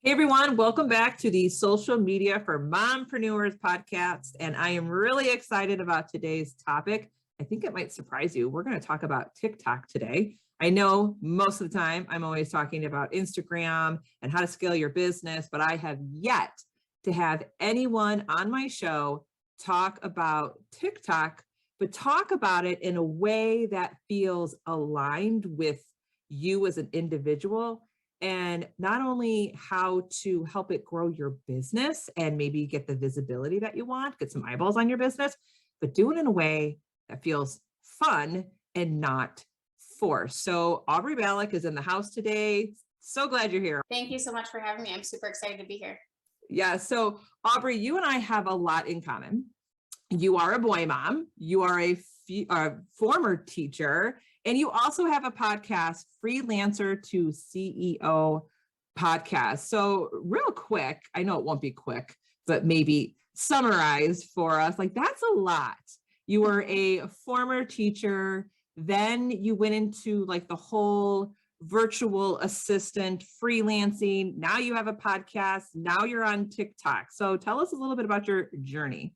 Hey everyone, welcome back to the Social Media for Mompreneurs podcast. And I am really excited about today's topic. I think it might surprise you. We're going to talk about TikTok today. I know most of the time I'm always talking about Instagram and how to scale your business, but I have yet to have anyone on my show talk about TikTok, but talk about it in a way that feels aligned with you as an individual. And not only how to help it grow your business and maybe get the visibility that you want, get some eyeballs on your business, but do it in a way that feels fun and not forced. So Aubree Malick is in the house today. So glad you're here. Thank you so much for having me. I'm super excited to be here. Yeah. So Aubree, you and I have a lot in common. You are a boy mom. You are a former teacher. And you also have a podcast, Freelancer to CEO podcast. So real quick, I know it won't be quick, but maybe summarize for us. Like, that's a lot. You were a former teacher. Then you went into like the whole virtual assistant freelancing. Now you have a podcast. Now you're on TikTok. So tell us a little bit about your journey.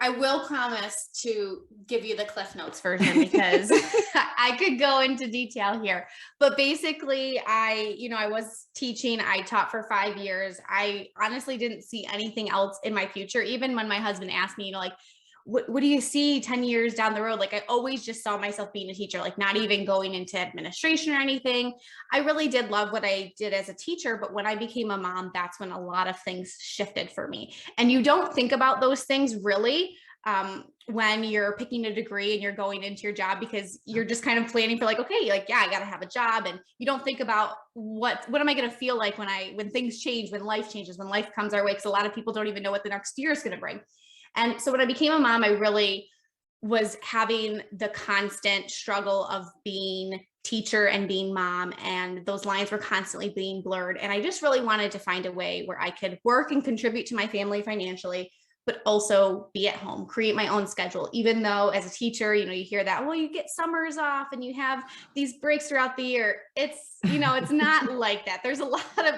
I will promise to give you the Cliff Notes version because I could go into detail here. But basically, I was teaching. I taught for 5 years. I honestly didn't see anything else in my future. Even when my husband asked me, like, what do you see 10 years down the road? Like, I always just saw myself being a teacher, like not even going into administration or anything. I really did love what I did as a teacher, but when I became a mom, that's when a lot of things shifted for me. And you don't think about those things really when you're picking a degree and you're going into your job, because you're just kind of planning for like, okay, like, yeah, I got to have a job. And you don't think about what am I going to feel like when things change, when life changes, when life comes our way, because a lot of people don't even know what the next year is going to bring. And so when I became a mom, I really was having the constant struggle of being teacher and being mom, and those lines were constantly being blurred. And I just really wanted to find a way where I could work and contribute to my family financially, but also be at home, create my own schedule. Even though as a teacher, you hear that, well, you get summers off and you have these breaks throughout the year. It's, it's not like that. There's a lot of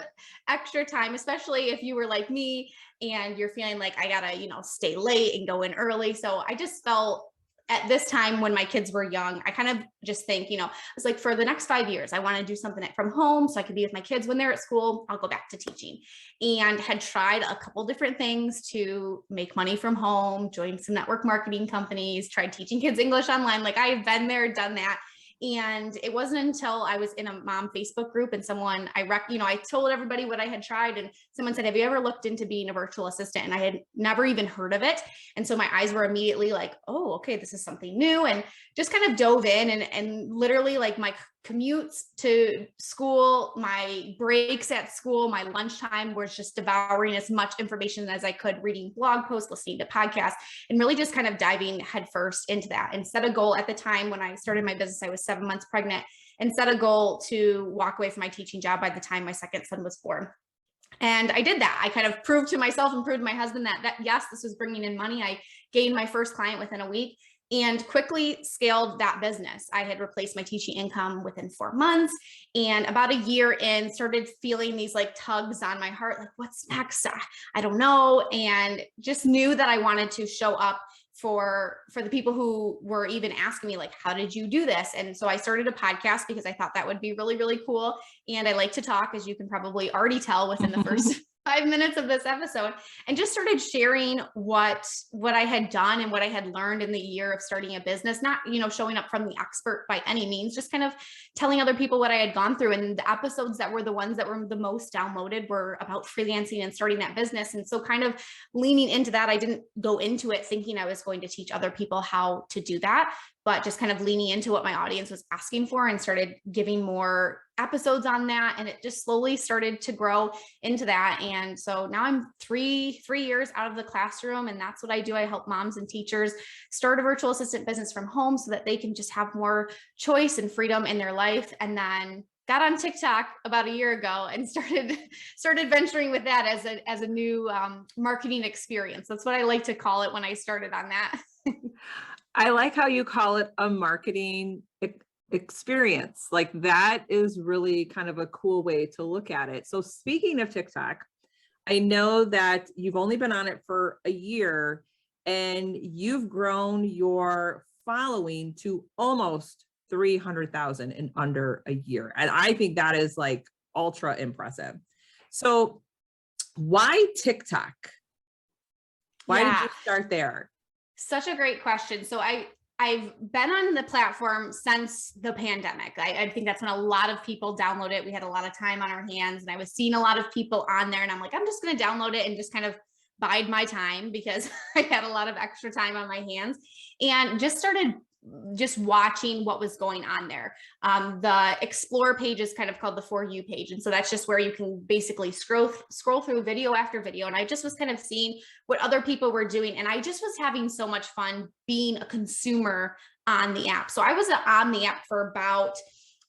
extra time, especially if you were like me and you're feeling like I gotta, stay late and go in early. So I just felt at this time when my kids were young, I kind of just think, I was like, for the next 5 years, I want to do something from home so I could be with my kids when they're at school. I'll go back to teaching, and had tried a couple different things to make money from home, joined some network marketing companies, tried teaching kids English online. Like, I've been there, done that. And it wasn't until I was in a mom Facebook group and someone I told everybody what I had tried, and someone said, have you ever looked into being a virtual assistant? And I had never even heard of it. And so my eyes were immediately like, oh, okay, this is something new, and just kind of dove in and literally, like, my commutes to school, my breaks at school, my lunchtime was just devouring as much information as I could, reading blog posts, listening to podcasts, and really just kind of diving headfirst into that. And set a goal at the time when I started my business, I was 7 months pregnant, and set a goal to walk away from my teaching job by the time my second son was born. And I did that. I kind of proved to myself and proved to my husband that yes, this was bringing in money. I gained my first client within a week and quickly scaled that business. I had replaced my teaching income within 4 months, and about a year in, started feeling these like tugs on my heart, like, what's next? I don't know. And just knew that I wanted to show up for the people who were even asking me, like, how did you do this? And so I started a podcast because I thought that would be really, really cool. And I like to talk, as you can probably already tell within the first 5 minutes of this episode, and just started sharing what I had done and what I had learned in the year of starting a business. Not, showing up from the expert by any means, just kind of telling other people what I had gone through. And the episodes that were the ones that were the most downloaded were about freelancing and starting that business. And so kind of leaning into that, I didn't go into it thinking I was going to teach other people how to do that, but just kind of leaning into what my audience was asking for, and started giving more episodes on that. And it just slowly started to grow into that. And so now I'm three years out of the classroom, and that's what I do. I help moms and teachers start a virtual assistant business from home so that they can just have more choice and freedom in their life. And then got on TikTok about a year ago and started venturing with that as a new marketing experience. That's what I like to call it when I started on that. I like how you call it a marketing experience. Like that is really kind of a cool way to look at it. So speaking of TikTok, I know that you've only been on it for a year and you've grown your following to almost 300,000 in under a year. And I think that is like ultra impressive. So why TikTok? Why did you start there? Such a great question. So I've been on the platform since the pandemic. I think that's when a lot of people download it. We had a lot of time on our hands and I was seeing a lot of people on there and I'm like, I'm just going to download it and just kind of bide my time because I had a lot of extra time on my hands and just started just watching what was going on there. The explore page is kind of called the For You page. And so that's just where you can basically scroll through video after video. And I just was kind of seeing what other people were doing. And I just was having so much fun being a consumer on the app. So I was on the app for about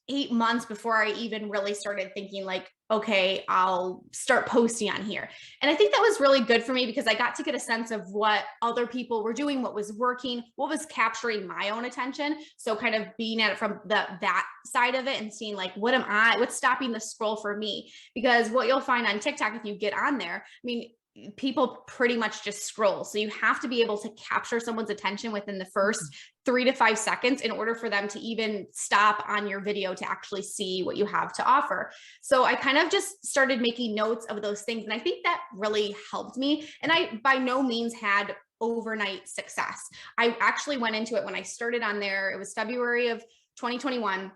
8 months before I even really started thinking like, okay, I'll start posting on here. And I think that was really good for me because I got to get a sense of what other people were doing, what was working, what was capturing my own attention. So kind of being at it from that side of it and seeing like, what's stopping the scroll for me? Because what you'll find on TikTok, if you get on there, I mean, people pretty much just scroll. So you have to be able to capture someone's attention within the first 3 to 5 seconds in order for them to even stop on your video to actually see what you have to offer. So I kind of just started making notes of those things. And I think that really helped me. And I by no means had overnight success. I actually went into it when I started on there. It was February of 2021.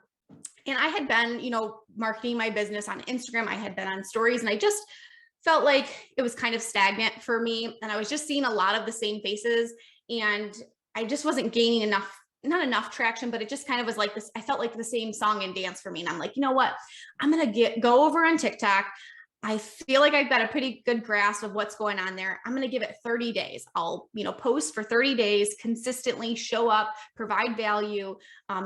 And I had been, marketing my business on Instagram. I had been on stories and I just felt like it was kind of stagnant for me. And I was just seeing a lot of the same faces and I just wasn't gaining not enough traction, but it just kind of was like this. I felt like the same song and dance for me. And I'm like, you know what? I'm going to go over on TikTok. I feel like I've got a pretty good grasp of what's going on there. I'm going to give it 30 days. I'll, post for 30 days, consistently show up, provide value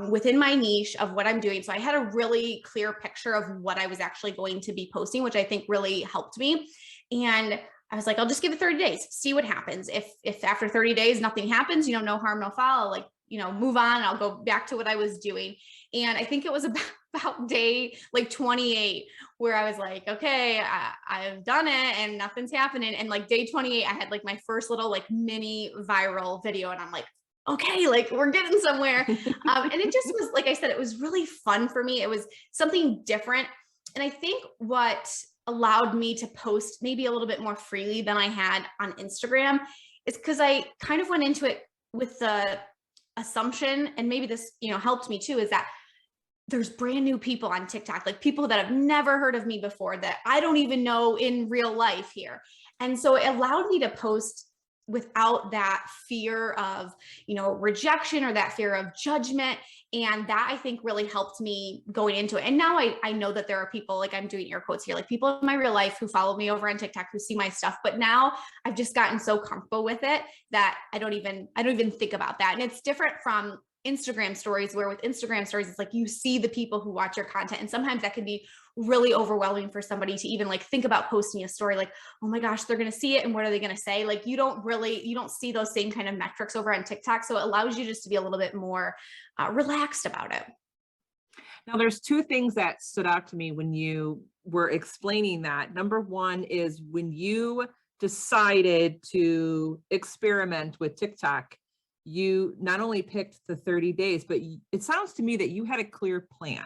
within my niche of what I'm doing. So I had a really clear picture of what I was actually going to be posting, which I think really helped me. And I was like, I'll just give it 30 days, see what happens. If after 30 days, nothing happens, no harm, no foul, like, move on and I'll go back to what I was doing. And I think it was about day like 28 where I was like, okay, I've done it and nothing's happening. And like day 28, I had like my first little like mini viral video and I'm like, okay, like we're getting somewhere. And it just was, like I said, it was really fun for me. It was something different. And I think what allowed me to post maybe a little bit more freely than I had on Instagram is because I kind of went into it with the assumption, and maybe this, helped me too, is that there's brand new people on TikTok, like people that have never heard of me before that I don't even know in real life here. And so it allowed me to post without that fear of, rejection or that fear of judgment. And that I think really helped me going into it. And now I know that there are people, like I'm doing air quotes here, like people in my real life who follow me over on TikTok, who see my stuff. But now I've just gotten so comfortable with it that I don't even think about that. And it's different from Instagram stories, where with Instagram stories, it's like you see the people who watch your content. And sometimes that can be really overwhelming for somebody to even like think about posting a story like, oh my gosh, they're going to see it. And what are they going to say? Like you don't see those same kind of metrics over on TikTok. So it allows you just to be a little bit more relaxed about it. Now, there's 2 things that stood out to me when you were explaining that. Number one is when you decided to experiment with TikTok, you not only picked the 30 days, but it sounds to me that you had a clear plan.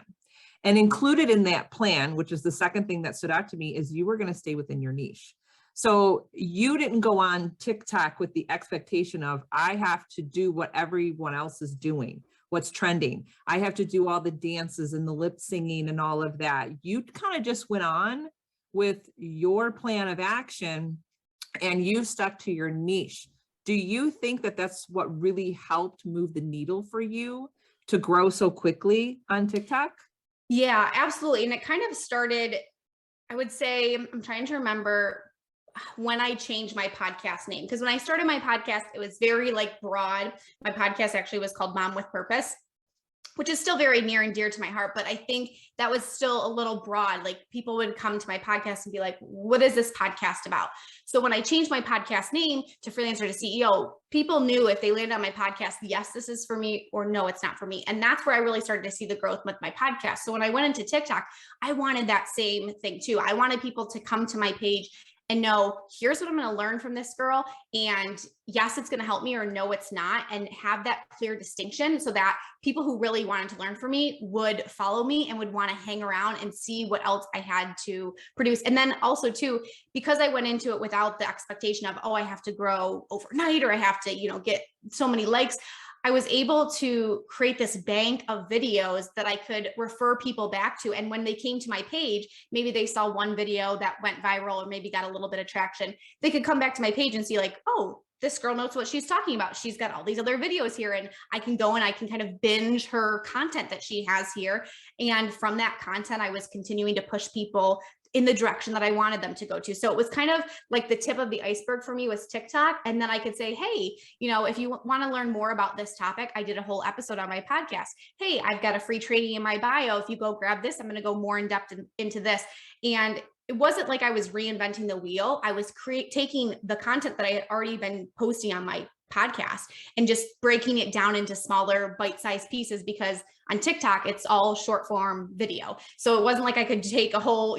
And included in that plan, which is the second thing that stood out to me, is you were going to stay within your niche. So you didn't go on TikTok with the expectation of, I have to do what everyone else is doing, what's trending. I have to do all the dances and the lip singing and all of that. You kind of just went on with your plan of action and you stuck to your niche. Do you think that that's what really helped move the needle for you to grow so quickly on TikTok? Yeah, absolutely. And it kind of started, I would say, I'm trying to remember when I changed my podcast name. Because when I started my podcast, it was very like broad. My podcast actually was called Mom with Purpose. which is still very near and dear to my heart. But I think that was still a little broad. Like people would come to my podcast and be like, what is this podcast about? So when I changed my podcast name to Freelancer to CEO, people knew if they landed on my podcast, yes, this is for me, or no, it's not for me. And that's where I really started to see the growth with my podcast. So when I went into TikTok, I wanted that same thing too. I wanted people to come to my page and know, here's what I'm going to learn from this girl. And yes, it's going to help me, or no, it's not. And have that clear distinction so that people who really wanted to learn from me would follow me and would want to hang around and see what else I had to produce. And then also too, because I went into it without the expectation of, oh, I have to grow overnight, or I have to, get so many likes. I was able to create this bank of videos that I could refer people back to. And when they came to my page, maybe they saw one video that went viral or maybe got a little bit of traction. They could come back to my page and see like, oh, this girl knows what she's talking about. She's got all these other videos here, and I can go and I can kind of binge her content that she has here. And from that content, I was continuing to push people in the direction that I wanted them to go to. So it was kind of like the tip of the iceberg for me was TikTok. And then I could say, hey, if you want to learn more about this topic, I did a whole episode on my podcast. Hey, I've got a free training in my bio. If you go grab this, I'm going to go more in depth into this. And it wasn't like I was reinventing the wheel. I was taking the content that I had already been posting on my podcast and just breaking it down into smaller bite-sized pieces, because on TikTok, it's all short form video. So it wasn't like I could take a whole,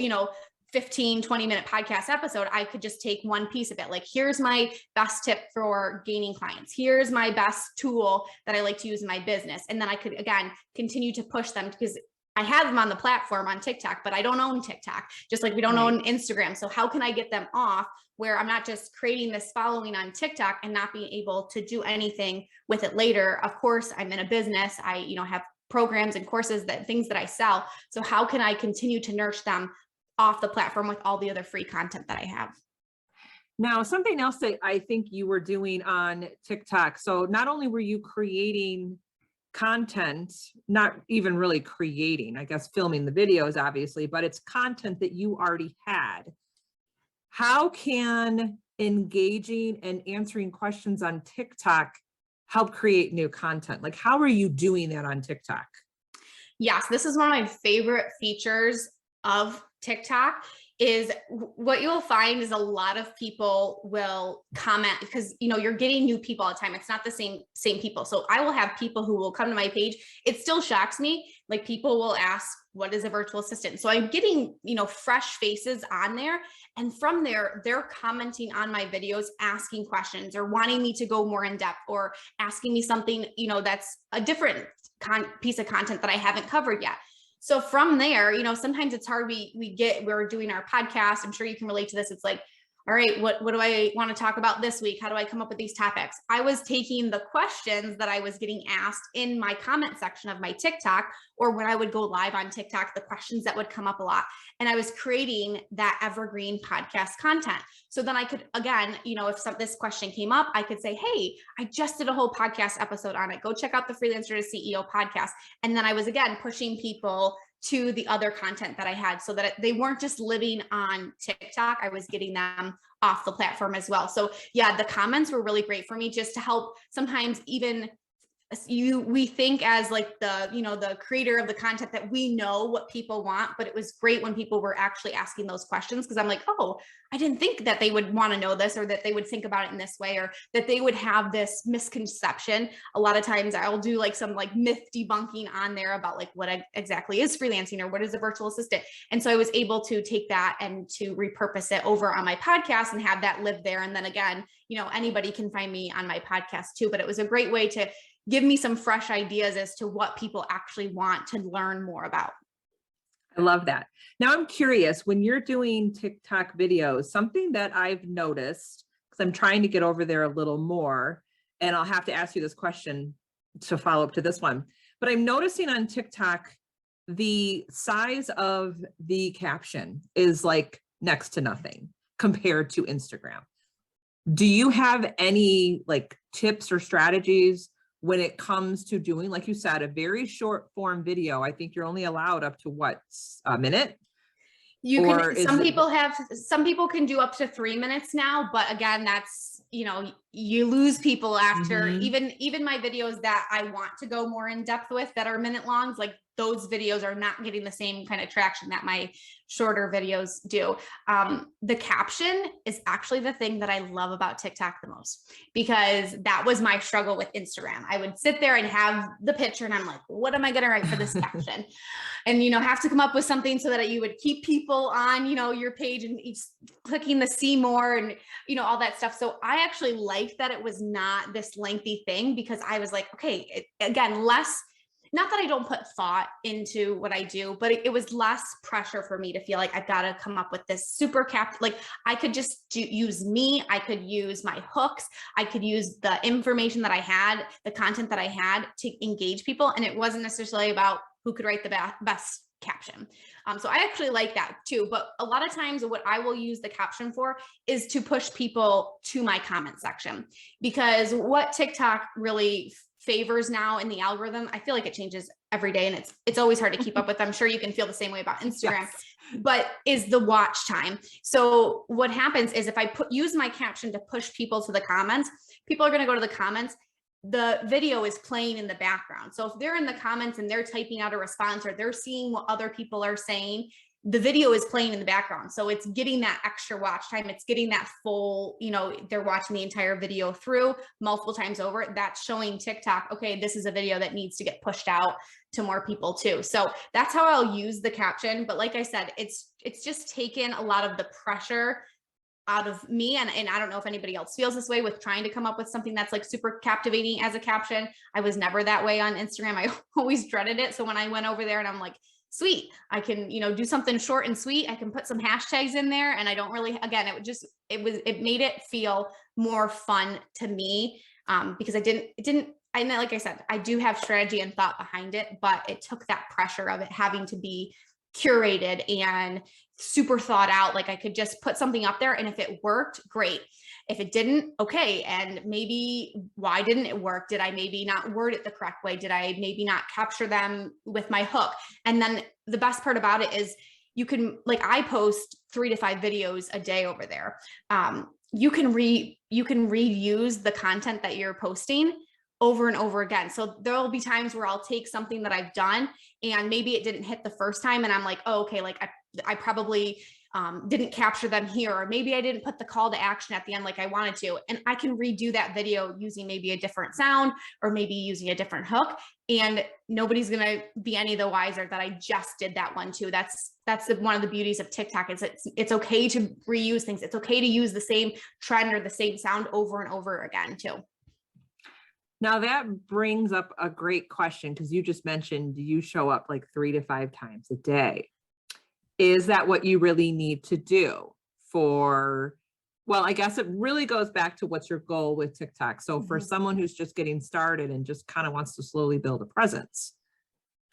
15, 20-minute podcast episode. I could just take one piece of it. Like, here's my best tip for gaining clients. Here's my best tool that I like to use in my business. And then I could, again, continue to push them, because I have them on the platform on TikTok, but I don't own TikTok, just like we don't own Instagram. So how can I get them off where I'm not just creating this following on TikTok and not being able to do anything with it later? Of course, I'm in a business. I, have programs and courses, things that I sell. So how can I continue to nurture them off the platform with all the other free content that I have? Now, something else that I think you were doing on TikTok. So not only were you creating content, not even really creating, I guess, filming the videos, obviously, but it's content that you already had. How can engaging and answering questions on TikTok help create new content? Like, how are you doing that on TikTok? Yes, this is one of my favorite features of TikTok. Is what you'll find is a lot of people will comment, because you're getting new people all the time. It's not the same people. So I will have people who will come to my page. It still shocks me. Like, people will ask, what is a virtual assistant? So I'm getting, fresh faces on there. And from there, they're commenting on my videos, asking questions, or wanting me to go more in depth, or asking me something, that's a different piece of content that I haven't covered yet. So from there, sometimes it's hard. We're doing our podcast. I'm sure you can relate to this. It's like, all right, what do I want to talk about this week? How do I come up with these topics? I was taking the questions that I was getting asked in my comment section of my TikTok, or when I would go live on TikTok, the questions that would come up a lot. And I was creating that evergreen podcast content. So then I could, again, if this question came up, I could say, hey, I just did a whole podcast episode on it. Go check out the Freelancer to CEO podcast. And then I was, again, pushing people to the other content that I had, so that they weren't just living on TikTok. I was getting them off the platform as well. So yeah, the comments were really great for me, just to help. Sometimes even we think as like the creator of the content that we know what people want, but it was great when people were actually asking those questions, because I'm like, oh, I didn't think that they would want to know this, or that they would think about it in this way, or that they would have this misconception. A lot of times I'll do like some myth debunking on there about like what exactly is freelancing, or what is a virtual assistant. And so I was able to take that and to repurpose it over on my podcast and have that live there. And then again, anybody can find me on my podcast too, but it was a great way to give me some fresh ideas as to what people actually want to learn more about. I love that. Now I'm curious, when you're doing TikTok videos, something that I've noticed, because I'm trying to get over there a little more, and I'll have to ask you this question to follow up to this one, but I'm noticing on TikTok, the size of the caption is like next to nothing compared to Instagram. Do you have any like tips or strategies when it comes to doing, like you said, a very short form video? I think you're only allowed up to what, a minute? Some people can do up to 3 minutes now, but again, that's, you lose people after Mhm. even my videos that I want to go more in depth with that are minute longs, like those videos are not getting the same kind of traction that my shorter videos do. The caption is actually the thing that I love about TikTok the most, because that was my struggle with Instagram. I would sit there and have the picture and I'm like, what am I going to write for this caption? And, have to come up with something so that you would keep people on, your page and each clicking the see more and, all that stuff. So I actually liked that it was not this lengthy thing, because I was like, okay, again, less, not that I don't put thought into what I do, but it was less pressure for me to feel like I've got to come up with this super cap. Like I could just use me. I could use my hooks. I could use the information that I had, the content that I had to engage people. And it wasn't necessarily about who could write the best caption. So I actually like that too. But a lot of times what I will use the caption for is to push people to my comment section, because what TikTok really favors now in the algorithm, I feel like it changes every day and it's always hard to keep up with. I'm sure you can feel the same way about Instagram, Yes. but is the watch time. So what happens is if I use my caption to push people to the comments, people are going to go to the comments. The video is playing in the background. So if they're in the comments and they're typing out a response or they're seeing what other people are saying, the video is playing in the background. So it's getting that extra watch time. It's getting that full, they're watching the entire video through multiple times over. That's showing TikTok, okay, this is a video that needs to get pushed out to more people too. So that's how I'll use the caption. But like I said, it's just taken a lot of the pressure out of me. And I don't know if anybody else feels this way with trying to come up with something that's like super captivating as a caption. I was never that way on Instagram. I always dreaded it. So when I went over there and I'm like, sweet, I can, do something short and sweet. I can put some hashtags in there. And I don't really, again, it made it feel more fun to me, because and like I said, I do have strategy and thought behind it, but it took that pressure of it having to be curated and super thought out. Like I could just put something up there and if it worked, great. If it didn't, okay. And maybe why didn't it work? Did I maybe not word it the correct way? Did I maybe not capture them with my hook? And then the best part about it is you can, like I post 3 to 5 videos a day over there. You can reuse the content that you're posting over and over again. So there'll be times where I'll take something that I've done and maybe it didn't hit the first time and I'm like, oh, okay, like I probably didn't capture them here, or maybe I didn't put the call to action at the end like I wanted to. And I can redo that video using maybe a different sound or maybe using a different hook. And nobody's going to be any the wiser that I just did that one too. That's one of the beauties of TikTok is it's okay to reuse things. It's okay to use the same trend or the same sound over and over again too. Now that brings up a great question, because you just mentioned you show up like 3 to 5 times a day. Is that what you really need to do for, well, I guess it really goes back to what's your goal with TikTok. So for someone who's just getting started and just kind of wants to slowly build a presence,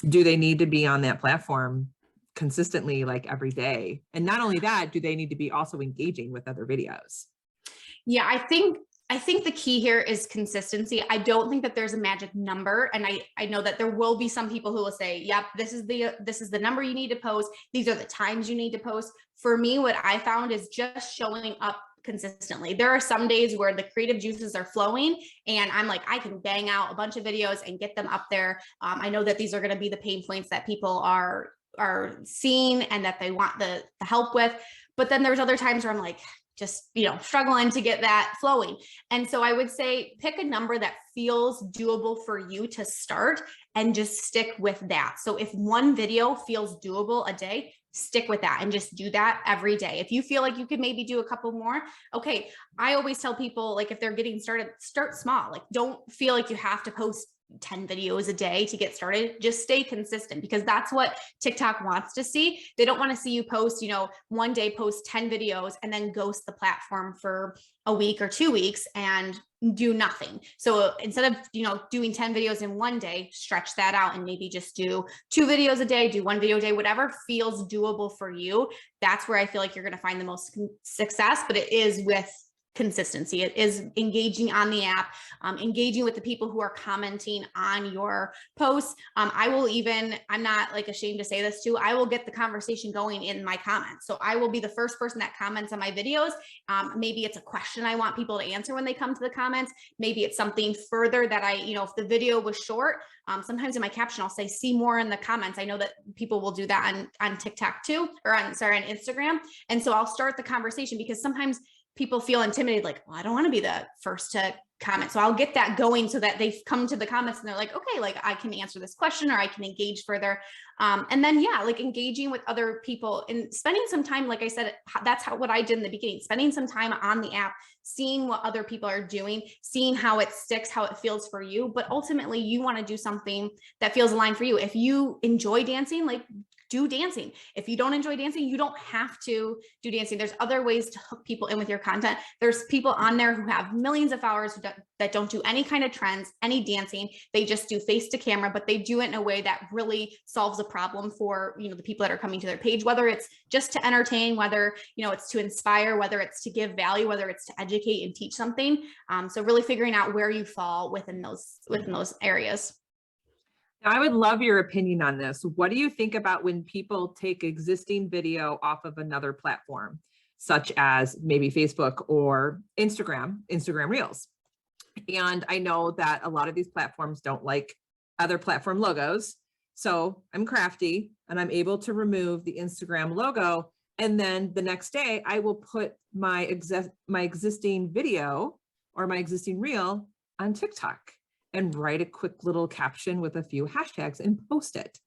do they need to be on that platform consistently, like every day? And not only that, do they need to be also engaging with other videos? Yeah, I think the key here is consistency. I don't think that there's a magic number. And I know that there will be some people who will say, yep, this is the number you need to post. These are the times you need to post. For me, what I found is just showing up consistently. There are some days where the creative juices are flowing and I'm like, I can bang out a bunch of videos and get them up there. I know that these are going to be the pain points that people are seeing and that they want the help with. But then there's other times where I'm like, just, struggling to get that flowing. And so I would say pick a number that feels doable for you to start and just stick with that. So if one video feels doable a day, stick with that and just do that every day. If you feel like you could maybe do a couple more, okay. I always tell people, like, if they're getting started, start small. Like, don't feel like you have to post 10 videos a day to get started. Just stay consistent, because that's what TikTok wants to see. They don't want to see you post, one day post 10 videos and then ghost the platform for a week or 2 weeks and do nothing. So instead of, doing 10 videos in one day, stretch that out and maybe just do 2 videos a day, do 1 video a day, whatever feels doable for you. That's where I feel like you're going to find the most success, but it is with consistency. It is engaging on the app, engaging with the people who are commenting on your posts. I will even, I'm not like ashamed to say this too, I will get the conversation going in my comments. So I will be the first person that comments on my videos. Maybe it's a question I want people to answer when they come to the comments. Maybe it's something further that I, if the video was short, sometimes in my caption, I'll say, see more in the comments. I know that people will do that on TikTok too, or on Instagram. And so I'll start the conversation, because sometimes people feel intimidated, like, well, I don't want to be the first to comment. So I'll get that going so that they come to the comments and they're like, okay, like I can answer this question, or I can engage further. And then, yeah, like engaging with other people and spending some time, like I said, that's what I did in the beginning, spending some time on the app, seeing what other people are doing, seeing how it sticks, how it feels for you. But ultimately you want to do something that feels aligned for you. If you enjoy dancing, like, do dancing. If you don't enjoy dancing, you don't have to do dancing. There's other ways to hook people in with your content. There's people on there who have millions of followers that don't do any kind of trends, any dancing. They just do face to camera, but they do it in a way that really solves a problem for, the people that are coming to their page, whether it's just to entertain, whether, it's to inspire, whether it's to give value, whether it's to educate and teach something. So really figuring out where you fall within those areas. Now, I would love your opinion on this. What do you think about when people take existing video off of another platform, such as maybe Facebook or Instagram Reels? And I know that a lot of these platforms don't like other platform logos. So I'm crafty and I'm able to remove the Instagram logo. And then the next day I will put my existing video or my existing reel on TikTok and write a quick little caption with a few hashtags and post it.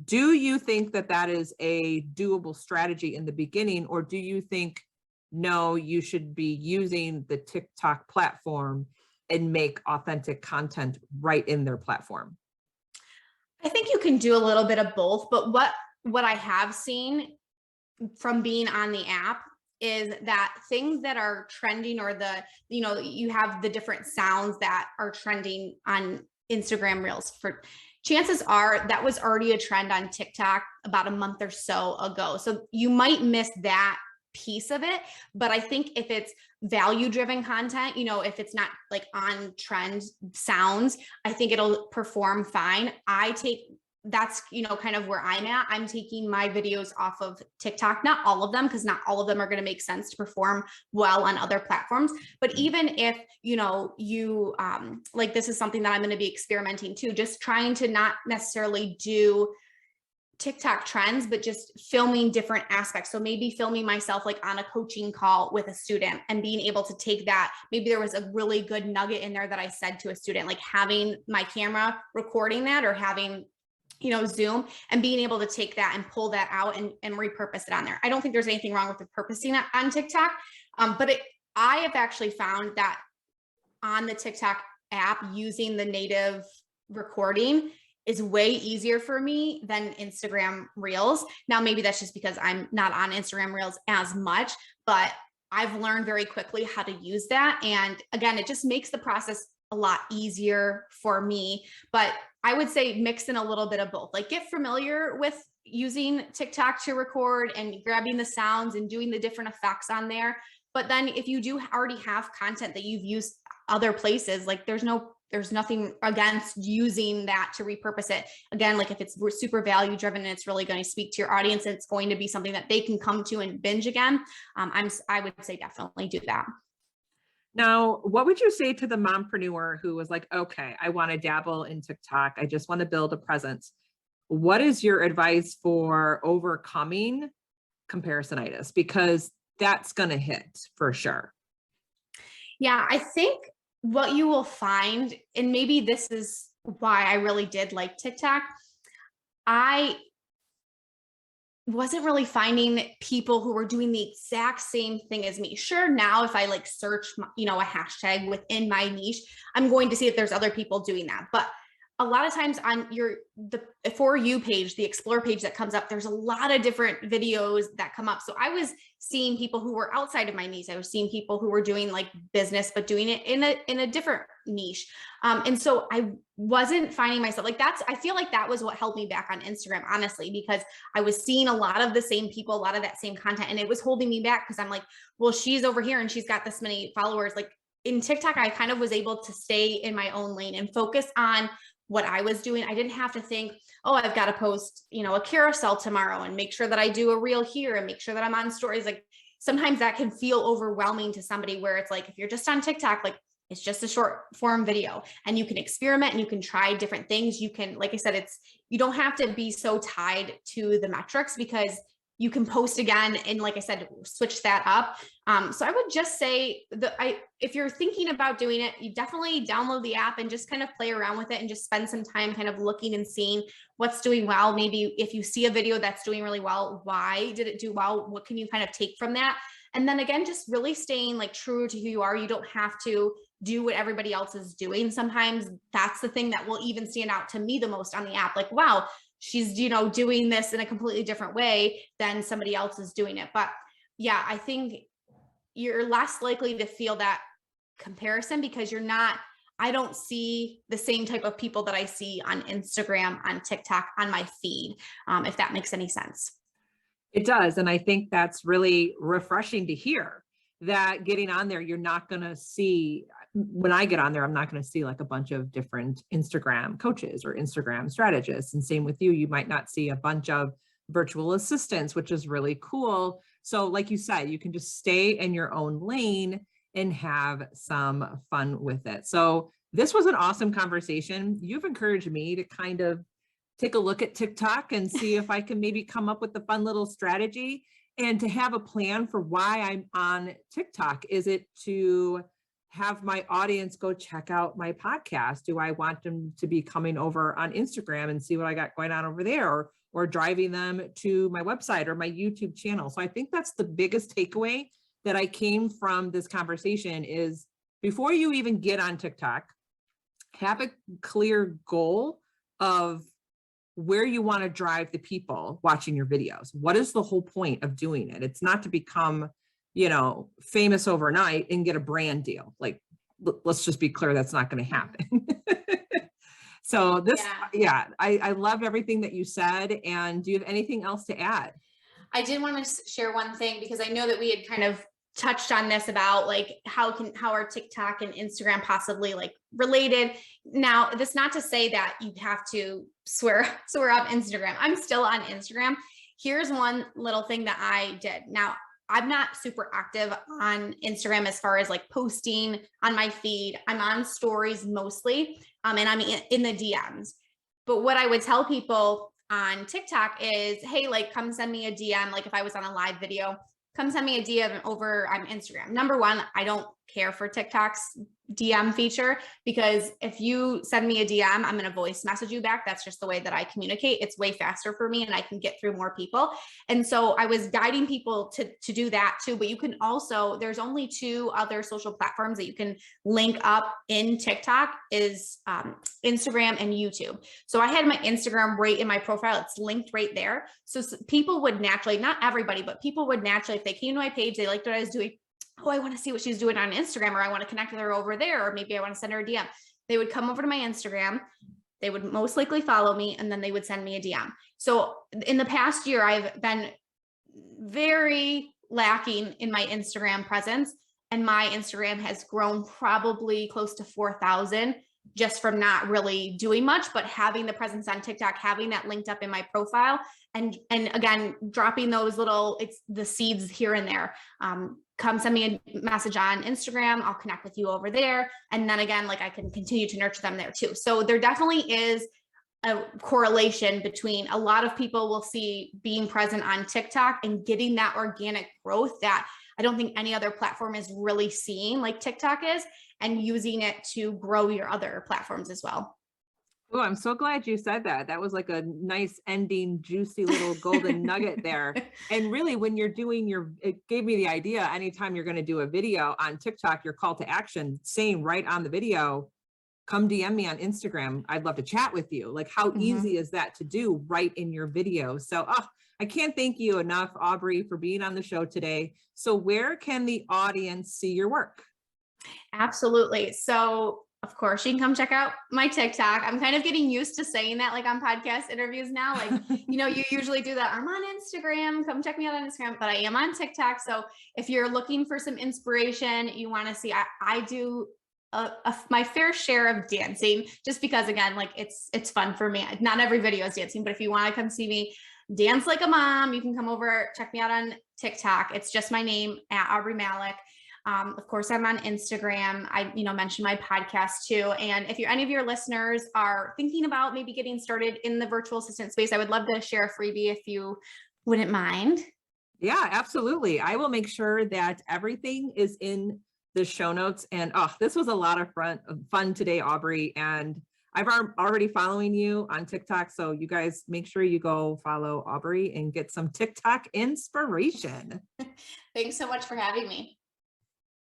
Do you think that that is a doable strategy in the beginning, or do you think, no, you should be using the TikTok platform and make authentic content right in their platform? I think you can do a little bit of both, but what I have seen from being on the app is that things that are trending, or you have the different sounds that are trending on Instagram Reels, for chances are that was already a trend on TikTok about a month or so ago. So you might miss that piece of it. But I think if it's value driven content, if it's not like on trend sounds, I think it'll perform fine. That's, kind of where I'm at. I'm taking my videos off of TikTok, not all of them, because not all of them are going to make sense to perform well on other platforms. But even if, you like, this is something that I'm going to be experimenting too, just trying to not necessarily do TikTok trends, but just filming different aspects. So maybe filming myself like on a coaching call with a student and being able to take that. Maybe there was a really good nugget in there that I said to a student, like having my camera recording that, or having Zoom, and being able to take that and pull that out and repurpose it on there. I don't think there's anything wrong with repurposing it on TikTok. But I have actually found that on the TikTok app, using the native recording is way easier for me than Instagram Reels. Now, maybe that's just because I'm not on Instagram Reels as much, but I've learned very quickly how to use that. And again, it just makes the process a lot easier for me. But I would say mix in a little bit of both. Like, get familiar with using TikTok to record and grabbing the sounds and doing the different effects on there. But then if you do already have content that you've used other places, like there's nothing against using that to repurpose it. Again, like if it's super value driven and it's really going to speak to your audience, and it's going to be something that they can come to and binge again, I would say definitely do that. Now, what would you say to the mompreneur who was like, okay, I want to dabble in TikTok, I just want to build a presence? What is your advice for overcoming comparisonitis? Because that's going to hit for sure. Yeah, I think what you will find, and maybe this is why I really did like TikTok, I wasn't really finding people who were doing the exact same thing as me. Sure, now if I like search, a hashtag within my niche, I'm going to see if there's other people doing that. But a lot of times on the For You page, the explore page that comes up, there's a lot of different videos that come up. So I was seeing people who were outside of my niche. I was seeing people who were doing like business, but doing it in a different niche. And so I wasn't finding myself like I feel like that was what held me back on Instagram, honestly, because I was seeing a lot of the same people, a lot of that same content, and it was holding me back because I'm like, well, she's over here and she's got this many followers. Like in TikTok, I kind of was able to stay in my own lane and focus on what I was doing. I didn't have to think, oh, I've got to post, a carousel tomorrow and make sure that I do a reel here and make sure that I'm on stories. Like sometimes that can feel overwhelming to somebody, where it's like, if you're just on TikTok, like it's just a short form video and you can experiment and you can try different things. You can, like I said, you don't have to be so tied to the metrics, because you can post again and, like I said, switch that up. So I would just say if you're thinking about doing it, you definitely download the app and just kind of play around with it and just spend some time kind of looking and seeing what's doing well. Maybe if you see a video that's doing really well, why did it do well? What can you kind of take from that? And then again, just really staying like true to who you are. You don't have to do what everybody else is doing. Sometimes that's the thing that will even stand out to me the most on the app. Like, wow, she's, doing this in a completely different way than somebody else is doing it. But yeah, I think you're less likely to feel that comparison because I don't see the same type of people that I see on Instagram, on TikTok, on my feed, if that makes any sense. It does. And I think that's really refreshing to hear, that getting on there, you're not going to see, when I get on there, I'm not going to see like a bunch of different Instagram coaches or Instagram strategists. And same with you, you might not see a bunch of virtual assistants, which is really cool. So like you said, you can just stay in your own lane and have some fun with it. So this was an awesome conversation. You've encouraged me to kind of take a look at TikTok and see if I can maybe come up with a fun little strategy and to have a plan for why I'm on TikTok. Is it to have my audience go check out my podcast? Do I want them to be coming over on Instagram and see what I got going on over there, or driving them to my website or my YouTube channel? So I think that's the biggest takeaway that I came from this conversation is, before you even get on TikTok, have a clear goal of where you want to drive the people watching your videos. What is the whole point of doing it? It's not to become, famous overnight and get a brand deal. Like, let's just be clear, that's not going to happen. So this, I love everything that you said. And do you have anything else to add? I did want to share one thing, because I know that we had kind of touched on this about like how are TikTok and Instagram possibly like related. Now, this not to say that you have to swear up Instagram. I'm still on Instagram. Here's one little thing that I did. Now, I'm not super active on Instagram as far as like posting on my feed. I'm on stories mostly, and I'm in the DMs. But what I would tell people on TikTok is, hey, like come send me a DM. Like if I was on a live video, come send me a DM over on Instagram. Number one, I don't care for TikTok's DM feature, because if you send me a DM, I'm going to voice message you back. That's just the way that I communicate. It's way faster for me and I can get through more people. And so I was guiding people to do that too. But you can also, there's only two other social platforms that you can link up in TikTok, is Instagram and YouTube. So I had my Instagram right in my profile. It's linked right there. So people would naturally, not everybody, but people would naturally, if they came to my page, they liked what I was doing, oh, I want to see what she's doing on Instagram, or I want to connect with her over there, or maybe I want to send her a DM. They would come over to my Instagram. They would most likely follow me, and then they would send me a DM. So in the past year, I've been very lacking in my Instagram presence, and my Instagram has grown probably close to 4,000 just from not really doing much, but having the presence on TikTok, having that linked up in my profile, and again, dropping those little, it's the seeds here and there. Come send me a message on Instagram. I'll connect with you over there. And then again, like I can continue to nurture them there too. So there definitely is a correlation between, a lot of people will see being present on TikTok and getting that organic growth that I don't think any other platform is really seeing like TikTok is, and using it to grow your other platforms as well. Oh, I'm so glad you said that. That was like a nice ending, juicy little golden nugget there. And really, when you're doing it gave me the idea, anytime you're going to do a video on TikTok, your call to action saying right on the video, come DM me on Instagram. I'd love to chat with you. Like, how easy is that to do right in your video? So, I can't thank you enough, Aubree, for being on the show today. So where can the audience see your work? Absolutely. So of course you can come check out my TikTok. I'm kind of getting used to saying that like on podcast interviews now. Like, you know, you usually do that. I'm on Instagram, come check me out on Instagram, but I am on TikTok. So if you're looking for some inspiration, you want to see, I do my fair share of dancing, just because again, like it's fun for me. Not every video is dancing, but if you want to come see me dance like a mom, you can come over, check me out on TikTok. It's just my name at Aubree Malick. Of course, I'm on Instagram. I, mentioned my podcast too. And if any of your listeners are thinking about maybe getting started in the virtual assistant space, I would love to share a freebie if you wouldn't mind. Yeah, absolutely. I will make sure that everything is in the show notes. And this was a lot of fun today, Aubree. And I'm already following you on TikTok. So you guys make sure you go follow Aubree and get some TikTok inspiration. Thanks so much for having me.